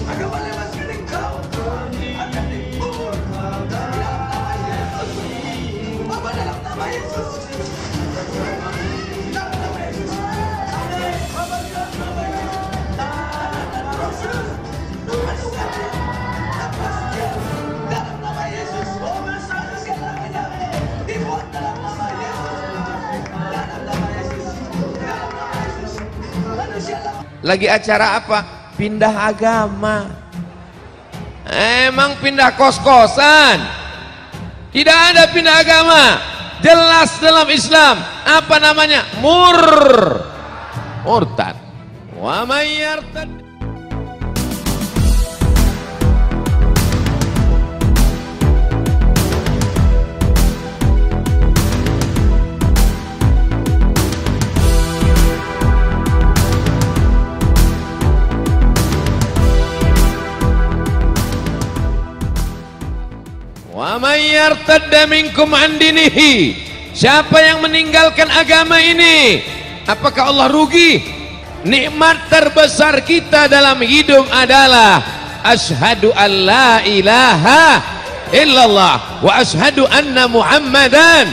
Maka oleh masjid engkau akan dikubur dalam nama Yesus. Apa dalam nama Yesus? Dalam nama Yesus. Apa dalam nama Yesus? Dalam nama Yesus. Oh, bersama segalanya dibuat dalam nama Yesus. Dalam nama Yesus. Dalam nama Yesus. Manusia Lagi acara apa? Pindah agama. Emang pindah kos-kosan? Tidak ada pindah agama. Jelas dalam Islam. Apa namanya? Murtad. Wa may yartad. Wa may yartadda minkum an dinihi. Siapa yang meninggalkan agama ini, apakah Allah rugi? Nikmat terbesar kita dalam hidup adalah asyhadu an la ilaha illallah wa asyhadu anna Muhammadan.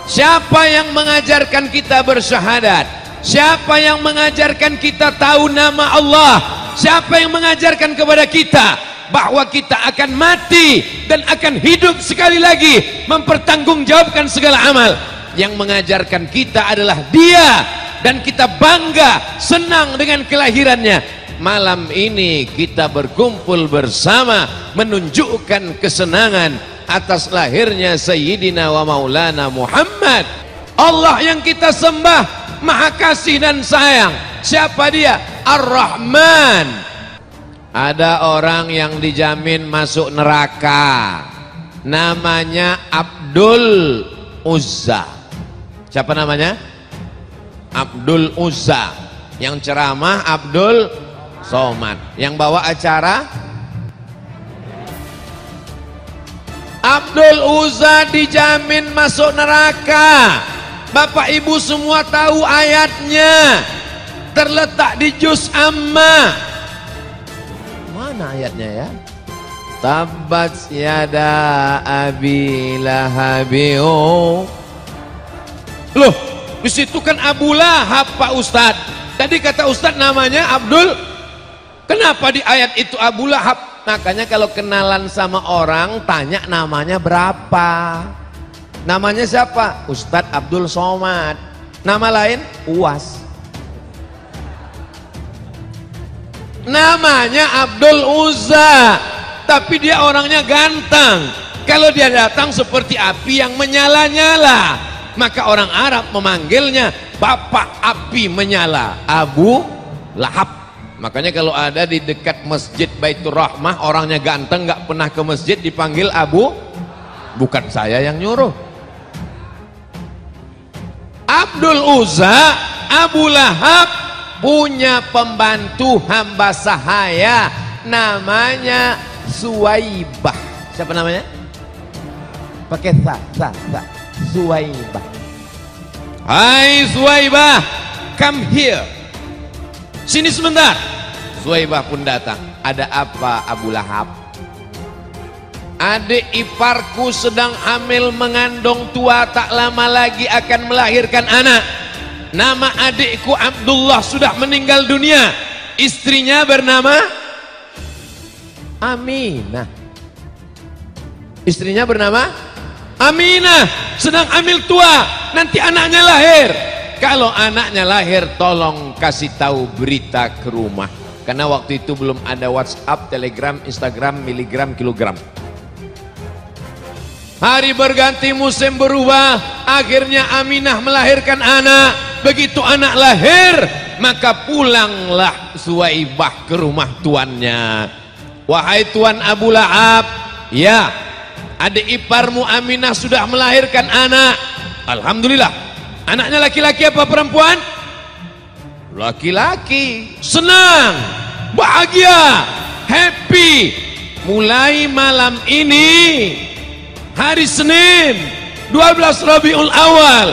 Siapa yang mengajarkan kita bersyahadat? Siapa yang mengajarkan kita tahu nama Allah? Siapa yang mengajarkan kepada kita bahwa kita akan mati dan akan hidup sekali lagi, mempertanggungjawabkan segala amal? Yang mengajarkan kita adalah Dia, dan kita bangga, senang dengan kelahirannya. Malam ini kita berkumpul bersama menunjukkan kesenangan atas lahirnya Sayyidina wa Maulana Muhammad. Allah yang kita sembah Maha Kasih dan Sayang. Siapa Dia? Ar-Rahman. Ada orang yang dijamin masuk neraka, namanya Abdul Uzza. Siapa namanya? Abdul Uzza. Yang ceramah Abdul Somad. Yang bawa acara Abdul Uzza dijamin masuk neraka. Bapak Ibu semua tahu ayatnya, terletak di juz Amma. Mana ayatnya ya? Tabbat yada abi lahabiu. Loh, di situ kan Abu Lahab, Pak Ustadz. Tadi kata Ustadz namanya Abdul. Kenapa di ayat itu Abu Lahab? Makanya kalau kenalan sama orang tanya namanya berapa. Namanya siapa? Ustadz Abdul Somad. Nama lain Uwas. Namanya Abdul Uzza, tapi dia orangnya ganteng. Kalau dia datang seperti api yang menyala-nyala, maka orang Arab memanggilnya Bapak Api Menyala, Abu Lahab. Makanya kalau ada di dekat Masjid Baitur Rahmah orangnya ganteng, nggak pernah ke masjid, dipanggil Abu. Bukan saya yang nyuruh. Abdul Uzza, Abu Lahab punya pembantu hamba sahaya namanya Suwaibah. Siapa namanya? Pakai sa. Suwaibah. Hai Suwaibah, come here. Sini sebentar. Suwaibah pun datang. Ada apa Abu Lahab? Adik iparku sedang hamil mengandung tua, tak lama lagi akan melahirkan anak. Nama adikku Abdullah sudah meninggal dunia. Istrinya bernama Aminah. Istrinya bernama Aminah. Sedang hamil tua, nanti anaknya lahir. Kalau anaknya lahir, tolong kasih tahu berita ke rumah. Karena waktu itu belum ada WhatsApp, Telegram, Instagram, miligram, kilogram. Hari berganti, musim berubah. Akhirnya Aminah melahirkan anak. Begitu anak lahir, maka pulanglah Suwaibah ke rumah tuannya. Wahai tuan Abu Lahab, ya, adik iparmu Aminah sudah melahirkan anak. Alhamdulillah. Anaknya laki-laki apa perempuan? Laki-laki. Senang, bahagia, happy. Mulai malam ini, hari Senin 12 Rabiul Awal,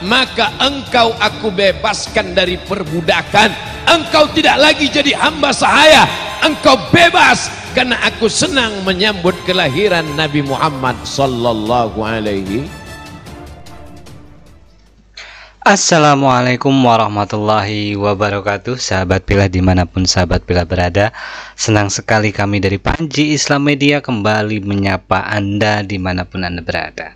maka engkau aku bebaskan dari perbudakan. Engkau tidak lagi jadi hamba sahaya, engkau bebas, karena aku senang menyambut kelahiran Nabi Muhammad sallallahu alaihi. Assalamualaikum warahmatullahi wabarakatuh. Sahabat Pilah dimanapun sahabat Pilah berada, senang sekali kami dari Panji Islam Media kembali menyapa Anda dimanapun Anda berada.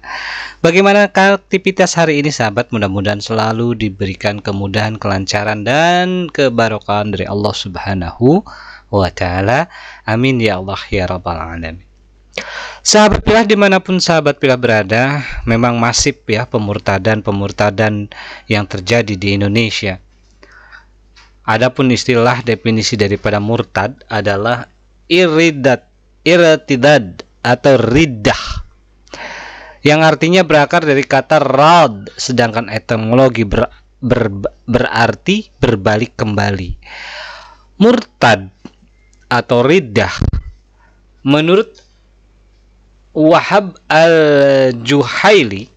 Bagaimana aktivitas hari ini sahabat? Mudah-mudahan selalu diberikan kemudahan, kelancaran dan kebarokahan dari Allah Subhanahu wa Ta'ala. Amin ya Allah ya Rabbal Alamin. Sahabat Pilah dimanapun sahabat Pilah berada, memang masif ya pemurtadan yang terjadi di Indonesia. Adapun istilah definisi daripada murtad adalah irtidad atau riddah, yang artinya berakar dari kata rad, sedangkan etimologi berarti berbalik kembali. Murtad atau riddah menurut Wahab al-Juhaili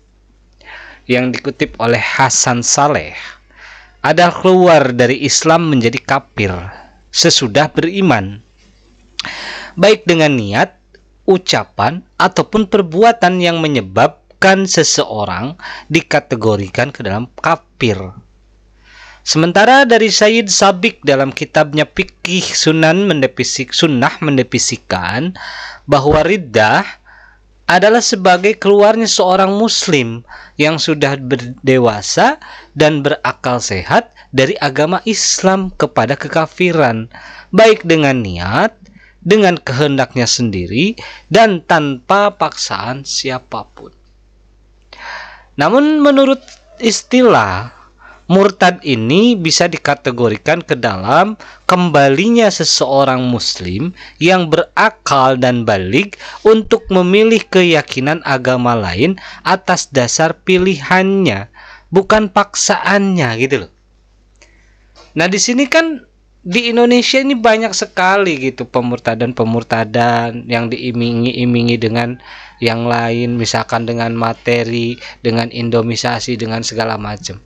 yang dikutip oleh Hasan Saleh adalah keluar dari Islam menjadi kafir sesudah beriman, baik dengan niat, ucapan ataupun perbuatan yang menyebabkan seseorang dikategorikan ke dalam kafir. Sementara dari Sayyid Sabiq dalam kitabnya Fiqih Sunnah mendefinisikan bahwa riddah adalah sebagai keluarnya seorang muslim yang sudah berdewasa dan berakal sehat dari agama Islam kepada kekafiran, baik dengan niat, dengan kehendaknya sendiri, dan tanpa paksaan siapapun. Namun menurut istilah, murtad ini bisa dikategorikan ke dalam kembalinya seseorang muslim yang berakal dan balik untuk memilih keyakinan agama lain atas dasar pilihannya, bukan paksaannya gitu loh. Nah, di sini kan di Indonesia ini banyak sekali gitu pemurtadan yang diiming-imingi dengan yang lain, misalkan dengan materi, dengan indomisasi, dengan segala macam.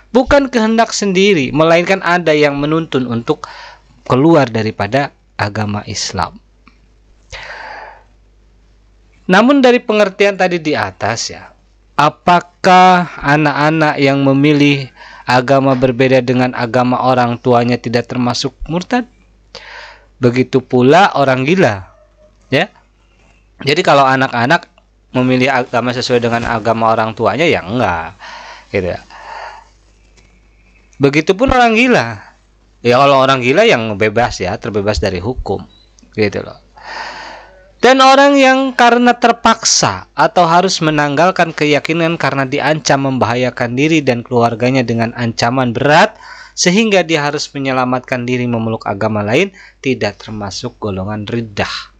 Bukan kehendak sendiri, melainkan ada yang menuntun untuk keluar daripada agama Islam. Namun dari pengertian tadi di atas ya, apakah anak-anak yang memilih agama berbeda dengan agama orang tuanya tidak termasuk murtad? Begitu pula orang gila, ya. Jadi kalau anak-anak memilih agama sesuai dengan agama orang tuanya ya enggak, gitu ya. Begitupun orang gila. Ya kalau orang gila yang bebas ya, terbebas dari hukum, gitu loh. Dan orang yang karena terpaksa atau harus menanggalkan keyakinan karena diancam membahayakan diri dan keluarganya dengan ancaman berat sehingga dia harus menyelamatkan diri memeluk agama lain, tidak termasuk golongan riddah.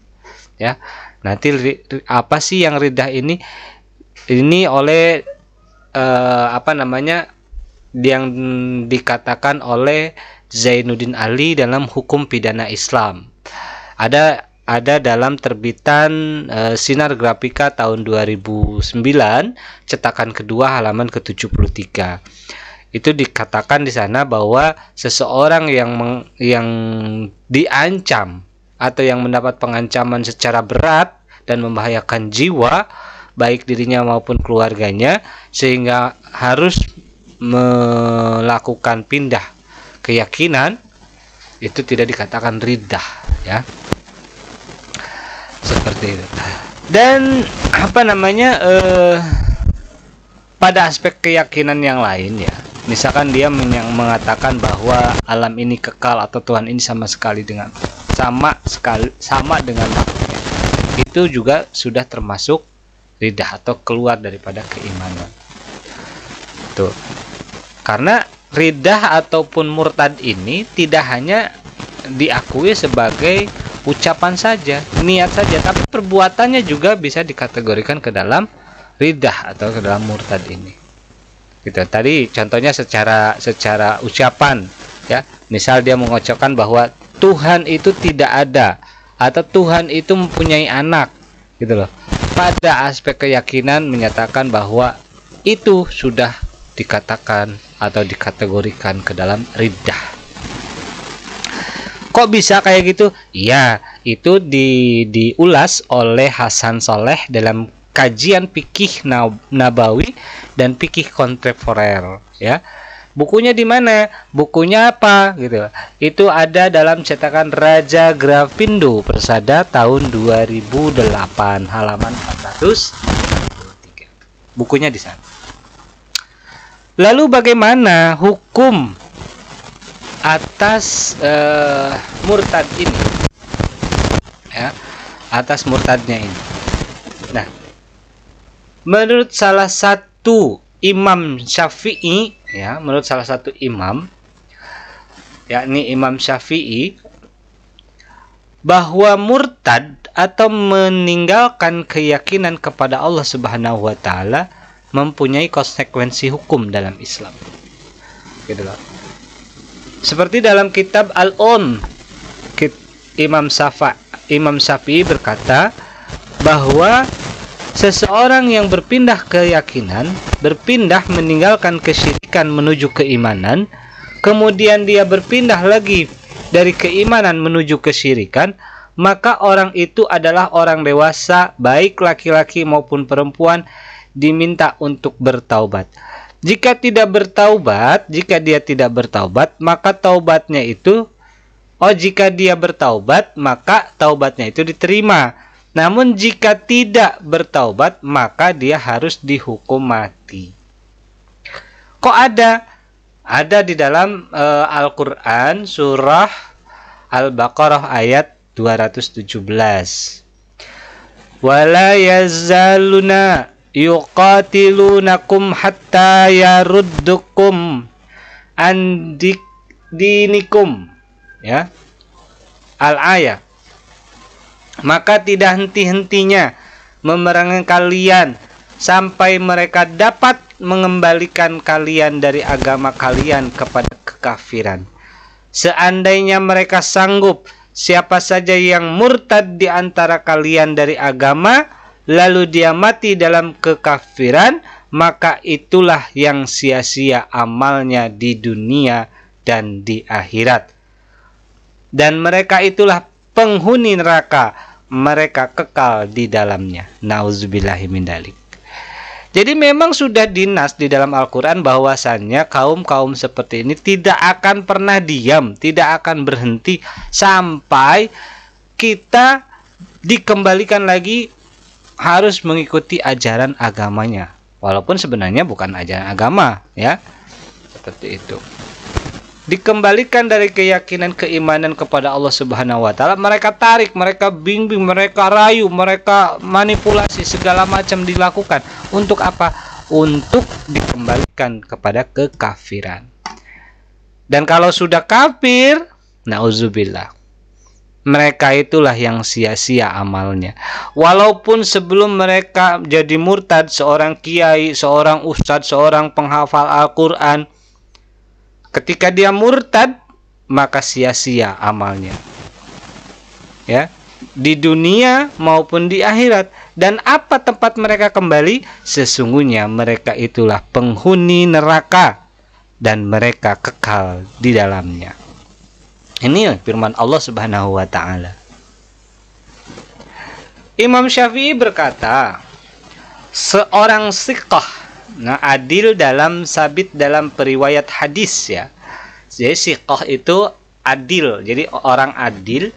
Ya. Nanti apa sih yang riddah ini? Ini oleh yang dikatakan oleh Zainuddin Ali dalam hukum pidana Islam. Ada dalam terbitan Sinar Grafika tahun 2009, cetakan kedua halaman ke-73. Itu dikatakan di sana bahwa seseorang yang diancam atau yang mendapat pengancaman secara berat dan membahayakan jiwa baik dirinya maupun keluarganya sehingga harus melakukan pindah keyakinan, itu tidak dikatakan riddah ya, seperti itu. Dan pada aspek keyakinan yang lain ya, misalkan dia mengatakan bahwa alam ini kekal atau Tuhan ini sama dengan itu juga sudah termasuk riddah atau keluar daripada keimanan. Tuh. Karena riddah ataupun murtad ini tidak hanya diakui sebagai ucapan saja, niat saja, tapi perbuatannya juga bisa dikategorikan ke dalam riddah atau ke dalam murtad ini. Gitu. Tadi contohnya secara ucapan ya. Misal dia mengucapkan bahwa Tuhan itu tidak ada atau Tuhan itu mempunyai anak, gitu loh. Pada aspek keyakinan menyatakan bahwa itu sudah dikatakan atau dikategorikan ke dalam riddah. Kok bisa kayak gitu? Ya, itu diulas oleh Hasan Soleh dalam kajian fikih nabawi dan fikih kontemporer, ya. Bukunya di mana? Bukunya apa gitu. Itu ada dalam cetakan Raja Grafindo Persada tahun 2008 halaman 423. Bukunya di sana. Lalu bagaimana hukum atas murtad ini? Ya, atas murtadnya ini. Nah, menurut salah satu Imam Syafi'i, ya, menurut salah satu imam, yakni Imam Syafi'i, bahwa murtad atau meninggalkan keyakinan kepada Allah Subhanahu wa taala mempunyai konsekuensi hukum dalam Islam. Gitu loh. Seperti dalam kitab Al-Un, Imam Syafi'i berkata bahwa seseorang yang berpindah keyakinan, berpindah meninggalkan kesyirikan menuju keimanan, kemudian dia berpindah lagi dari keimanan menuju kesyirikan, maka orang itu adalah orang dewasa, baik laki-laki maupun perempuan, diminta untuk bertaubat. Jika dia tidak bertaubat, maka taubatnya itu, jika dia bertaubat, maka taubatnya itu diterima. Namun jika tidak bertaubat, maka dia harus dihukum mati. Kok ada? Ada di dalam Al-Quran surah Al-Baqarah ayat 217. Wala yazaluna yuqatilunakum hatta yaruddukum an dinikum. Ya. Al-ayat. Maka tidak henti-hentinya memerangi kalian sampai mereka dapat mengembalikan kalian dari agama kalian kepada kekafiran. Seandainya mereka sanggup, siapa saja yang murtad di antara kalian dari agama, lalu dia mati dalam kekafiran, maka itulah yang sia-sia amalnya di dunia dan di akhirat. Dan mereka itulah penghuni neraka, mereka kekal di dalamnya. Nauzubillahi min dzalik. Jadi memang sudah dinas di dalam Al-Quran bahwasannya kaum-kaum seperti ini tidak akan pernah diam, tidak akan berhenti sampai kita dikembalikan lagi harus mengikuti ajaran agamanya. Walaupun sebenarnya bukan ajaran agama, ya. Seperti itu. Dikembalikan dari keyakinan keimanan kepada Allah Subhanahu wa taala, mereka tarik, mereka bimbing, mereka rayu, mereka manipulasi, segala macam dilakukan. Untuk apa? Untuk dikembalikan kepada kekafiran. Dan kalau sudah kafir, nauzubillah, mereka itulah yang sia-sia amalnya. Walaupun sebelum mereka jadi murtad, seorang kiai, seorang ustadz, seorang penghafal Al-Quran, ketika dia murtad, maka sia-sia amalnya, ya, di dunia maupun di akhirat. Dan apa tempat mereka kembali? Sesungguhnya mereka itulah penghuni neraka dan mereka kekal di dalamnya. Ini firman Allah Subhanahu wa taala. Imam Syafi'i berkata, seorang siqah, adil dalam sabit dalam periwayat hadis, ya. Jadi siqah itu adil. Jadi orang adil,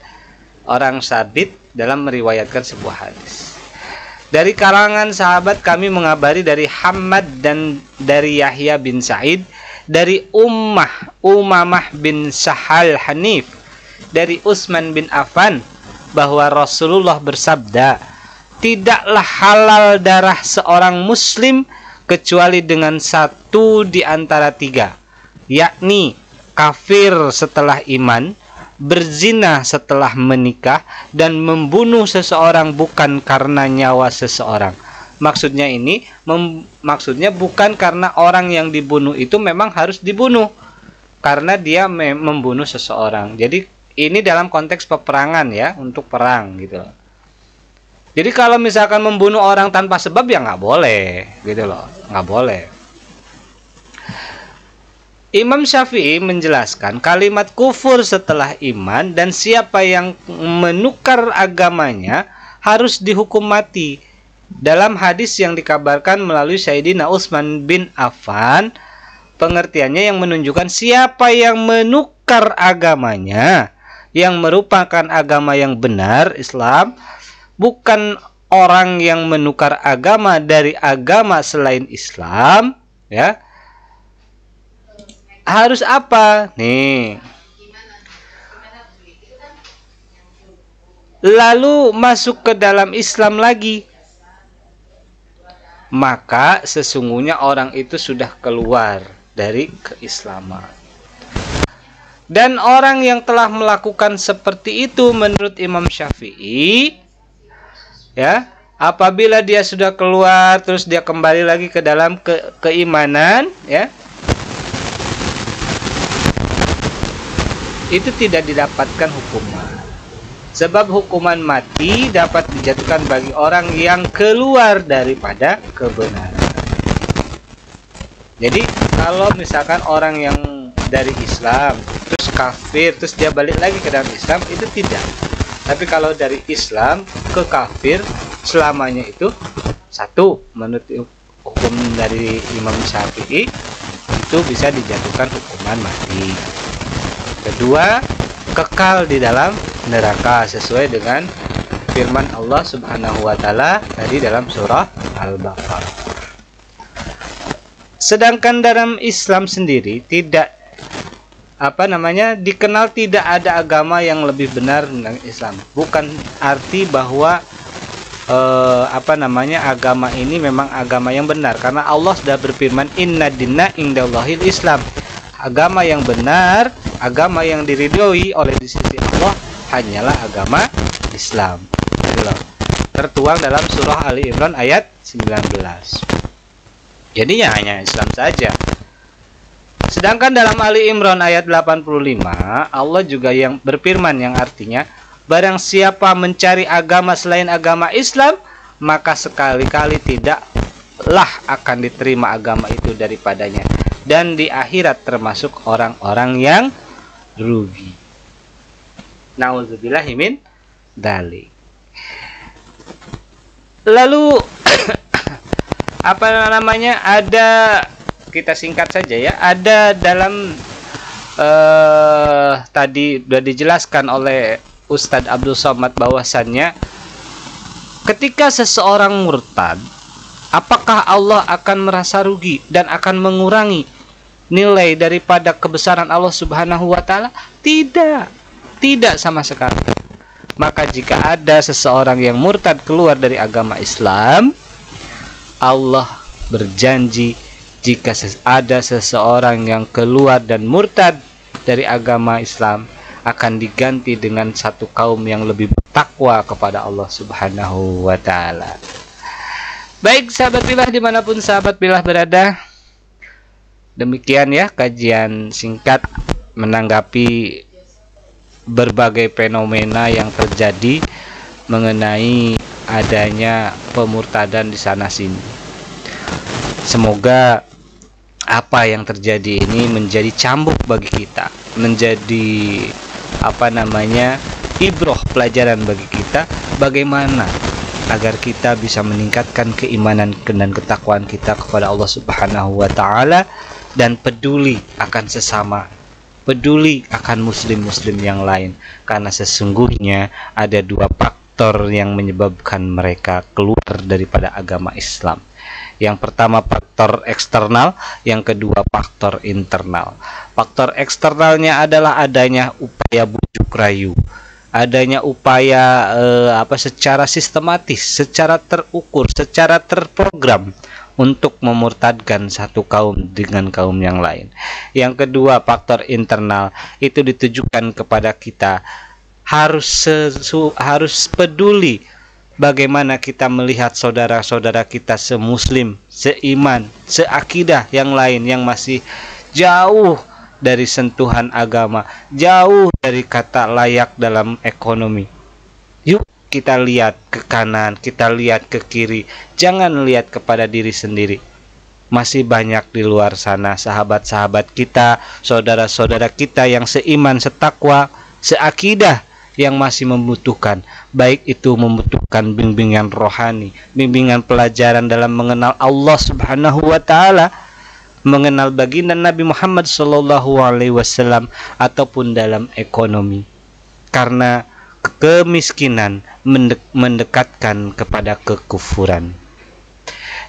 orang sabit dalam meriwayatkan sebuah hadis. Dari kalangan sahabat kami mengabari dari Hammad dan dari Yahya bin Sa'id, dari Umamah bin Sahal Hanif, dari Utsman bin Affan, bahwa Rasulullah bersabda, tidaklah halal darah seorang muslim kecuali dengan satu di antara tiga, yakni kafir setelah iman, berzina setelah menikah, dan membunuh seseorang bukan karena nyawa seseorang. Maksudnya ini, maksudnya bukan karena orang yang dibunuh itu memang harus dibunuh, karena dia membunuh seseorang. Jadi ini dalam konteks peperangan, ya, untuk perang gitu loh. Jadi kalau misalkan membunuh orang tanpa sebab, ya nggak boleh gitu loh, nggak boleh. Imam Syafi'i menjelaskan kalimat kufur setelah iman dan siapa yang menukar agamanya harus dihukum mati. Dalam hadis yang dikabarkan melalui Sayyidina Utsman bin Affan, pengertiannya yang menunjukkan siapa yang menukar agamanya yang merupakan agama yang benar Islam, bukan orang yang menukar agama dari agama selain Islam, ya. Harus apa? Nih. Lalu masuk ke dalam Islam lagi. Maka sesungguhnya orang itu sudah keluar dari keislaman. Dan orang yang telah melakukan seperti itu menurut Imam Syafi'i, ya, apabila dia sudah keluar terus dia kembali lagi ke dalam keimanan, ya, itu tidak didapatkan hukuman. Sebab hukuman mati dapat dijatuhkan bagi orang yang keluar daripada kebenaran. Jadi kalau misalkan orang yang dari Islam terus kafir terus dia balik lagi ke dalam Islam, itu tidak. Tapi kalau dari Islam ke kafir selamanya itu satu, menurut hukum dari Imam Syafi'i itu bisa dijatuhkan hukuman mati. Kedua, kekal di dalam neraka sesuai dengan firman Allah Subhanahu wa taala tadi dalam surah Al-Baqarah. Sedangkan dalam Islam sendiri tidak dikenal tidak ada agama yang lebih benar tentang Islam. Bukan arti bahwa agama ini memang agama yang benar, karena Allah sudah berfirman inna dinna indallahil Islam. Agama yang benar, agama yang diridhoi oleh di sisi Allah hanyalah agama Islam. Tertuang dalam surah Ali Imran ayat 19. Jadinya hanya Islam saja. Sedangkan dalam Ali Imran ayat 85, Allah juga yang berfirman yang artinya, barang siapa mencari agama selain agama Islam, maka sekali-kali tidaklah akan diterima agama itu daripadanya, dan di akhirat termasuk orang-orang yang rugi. Nauzubillahi min dzalik. Lalu ada, kita singkat saja ya, ada dalam tadi sudah dijelaskan oleh Ustadz Abdul Somad bahwasannya ketika seseorang murtad, apakah Allah akan merasa rugi dan akan mengurangi nilai daripada kebesaran Allah Subhanahu wa taala? Tidak sama sekali. Maka jika ada seseorang yang murtad keluar dari agama Islam, Allah berjanji jika ada seseorang yang keluar dan murtad dari agama Islam akan diganti dengan satu kaum yang lebih bertakwa kepada Allah Subhanahu wa taala. Baik sahabat billah dimanapun sahabat billah berada, demikian ya kajian singkat menanggapi berbagai fenomena yang terjadi mengenai adanya pemurtadan di sana sini. Semoga apa yang terjadi ini menjadi cambuk bagi kita, menjadi ibroh, pelajaran bagi kita bagaimana agar kita bisa meningkatkan keimanan dan ketakwaan kita kepada Allah Subhanahu wa taala dan peduli akan sesama, peduli akan muslim-muslim yang lain, karena sesungguhnya ada dua faktor yang menyebabkan mereka keluar daripada agama Islam. Yang pertama faktor eksternal, yang kedua faktor internal. Faktor eksternalnya adalah adanya upaya bujuk rayu, adanya upaya secara sistematis, secara terukur, secara terprogram untuk memurtadkan satu kaum dengan kaum yang lain. Yang kedua faktor internal itu ditujukan kepada kita harus peduli bagaimana kita melihat saudara-saudara kita semuslim, seiman, seakidah yang lain yang masih jauh dari sentuhan agama, jauh dari kata layak dalam ekonomi. Yuk kita lihat ke kanan, kita lihat ke kiri, jangan lihat kepada diri sendiri. Masih banyak di luar sana sahabat-sahabat kita, saudara-saudara kita yang seiman, setakwa, seakidah, yang masih membutuhkan, baik itu membutuhkan bimbingan rohani, bimbingan pelajaran dalam mengenal Allah Subhanahu wa taala, mengenal baginda Nabi Muhammad sallallahu alaihi wasallam, ataupun dalam ekonomi. Karena kemiskinan mendekatkan kepada kekufuran.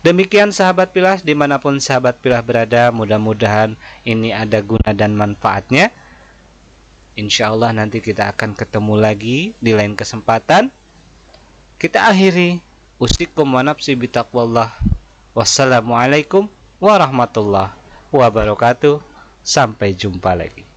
Demikian sahabat Pilah, dimanapun sahabat Pilah berada, mudah-mudahan ini ada guna dan manfaatnya. Insya Allah nanti kita akan ketemu lagi di lain kesempatan. Kita akhiri, usikum wa nafsi bitaqwallah. Wassalamualaikum warahmatullahi wabarakatuh. Sampai jumpa lagi.